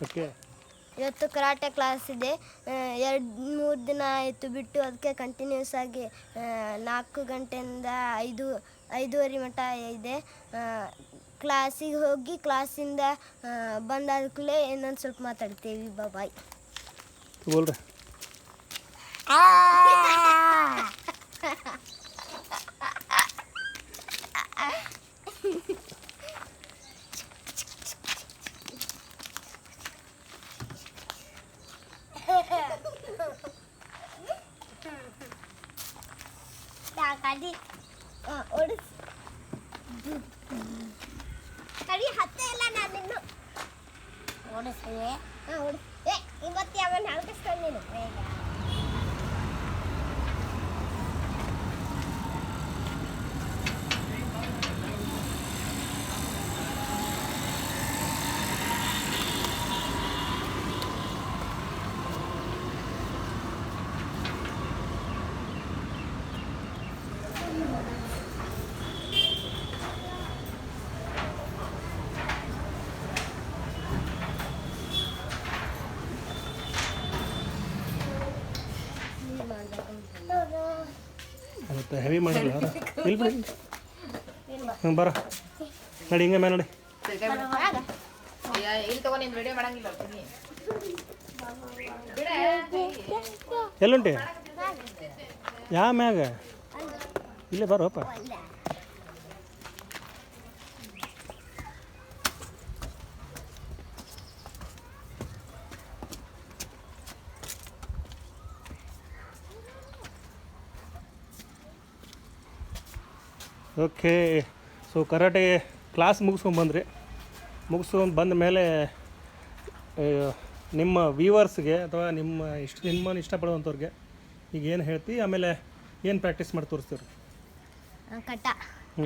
Okay. ಇವತ್ತು karate class ಇದೆ. 2-3 ದಿನ ಆಯಿತು ಬಿಟ್ಟು, ಅದಕ್ಕೆ ಕಂಟಿನ್ಯೂಸ್ ಆಗಿ 4 ಗಂಟೆಯಿಂದ 5:30 ಮಟ್ಟ ಇದೆ. ಕ್ಲಾಸಿಗೆ ಹೋಗಿ ಕ್ಲಾಸಿಂದ ಬಂದಾದ ಕೂಡಲೇ ಇನ್ನೊಂದು ಸ್ವಲ್ಪ ಮಾತಾಡ್ತೀವಿ. ಬಾಯ್. ಬೋಲ್ರಿ. ಕಡಿ ಹತ್ತೆ ಇಲ್ಲ ನಾನಿನ್ನು ಓಡಿಸಿದೆ. ಇವತ್ತು ಯಾವನ್ನ ಹಾಕಿಸ್ಕೊಂಡು ನೀನು ಬೇಗ. ಮತ್ತು ಹೆವಿ ಮಾಡಲ್ಲ ಇಲ್ಲಿ ಬಿಡಿ. ಹ್ಞೂ ಬರ ನಡಿ, ಹಿಂಗೆ ಮೇಲೆ ನಡಿ. ಎಲ್ಲುಂಟಿ ಯಾ ಮ್ಯಾಗ? ಇಲ್ಲೇ ಬರೋಪ್ಪ. ಓಕೆ. ಸೊ ಕರಾಟೆ ಕ್ಲಾಸ್ ಮುಗಿಸ್ಕೊಂಡ್ಬಂದ್ರಿ. ಬಂದ ಮೇಲೆ ನಿಮ್ಮ ವ್ಯೂವರ್ಸ್ಗೆ ಅಥವಾ ನಿಮ್ಮನ್ನು ಇಷ್ಟಪಡುವಂಥವ್ರಿಗೆ ಈಗ ಏನು ಹೇಳ್ತಿ, ಆಮೇಲೆ ಏನು ಪ್ರಾಕ್ಟೀಸ್ ಮಾಡಿ ತೋರಿಸ್ತೀರಿ? ಕಟ್ಟ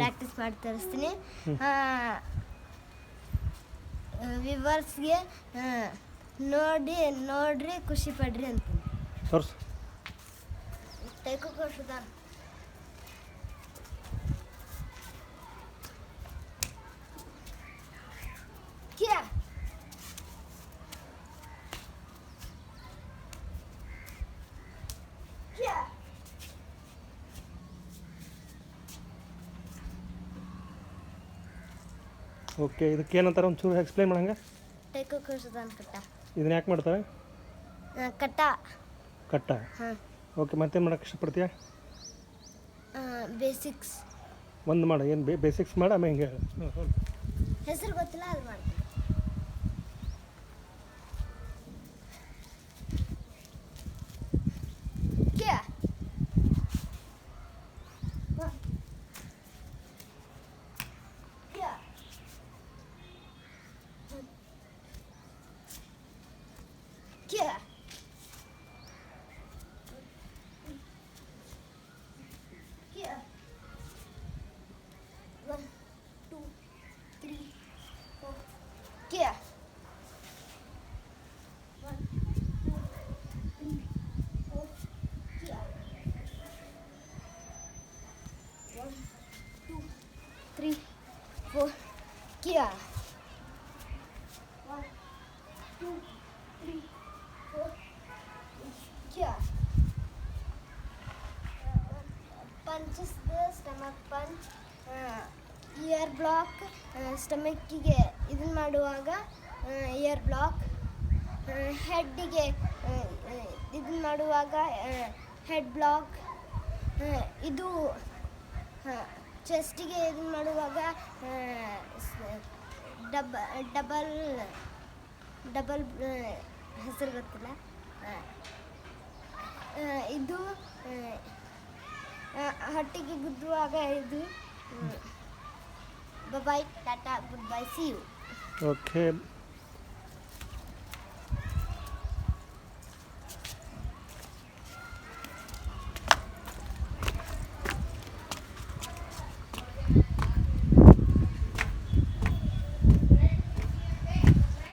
ಪ್ರಾಕ್ಟೀಸ್ ಮಾಡಿ ತೋರಿಸ್ತೀನಿ. ವ್ಯೂವರ್ಸ್ಗೆ ನೋಡ್ರಿ ಖುಷಿ ಪಡ್ರಿ ಅಂತೀನಿ. ತೋರಿಸು. ಓಕೆ. ಇದಕ್ಕೇನಂತಾರೆ ಒಂಚೂರು ಎಕ್ಸ್ಪ್ಲೈನ್ ಮಾಡಂಗೆ? ಇದನ್ನ ಯಾಕೆ ಮಾಡ್ತಾರೆ? ಕಟ್ಟ. ಓಕೆ. ಮತ್ತೇನು ಮಾಡೋಕ್ಕೆ ಇಷ್ಟಪಡ್ತೀಯಾ? ಬೇಸಿಕ್ಸ್ ಒಂದು ಮಾಡು. ಏನು ಬೇಸಿಕ್ಸ್ ಮಾಡು, ಆಮೇಲೆ ಹಿಂಗೆ ಹೆಸರು ಗೊತ್ತಿಲ್ಲ ಅದು ಮಾಡ್ತೀನಿ. Punches the stomach punch. Ear block. ಸ್ಟಮಕ್ಕಿಗೆ ಇದನ್ನ ಮಾಡುವಾಗ ಇಯರ್ ಬ್ಲಾಕ್. ಹೆಡ್ಡಿಗೆ ಇದನ್ನ ಮಾಡುವಾಗ ಹೆಡ್ ಬ್ಲಾಕ್. ಇದು ಚೆಸ್ಟಿಗೆ ಇದನ್ನ ಮಾಡುವಾಗ ಡಬಲ್ ಹೆಸರು ಗೊತ್ತಿಲ್ಲ. ಇದು ಹೊಟ್ಟಿಗೆ ಗುದ್ದುವಾಗ ಇದು. Bye, tata, good bye, see you. Okay.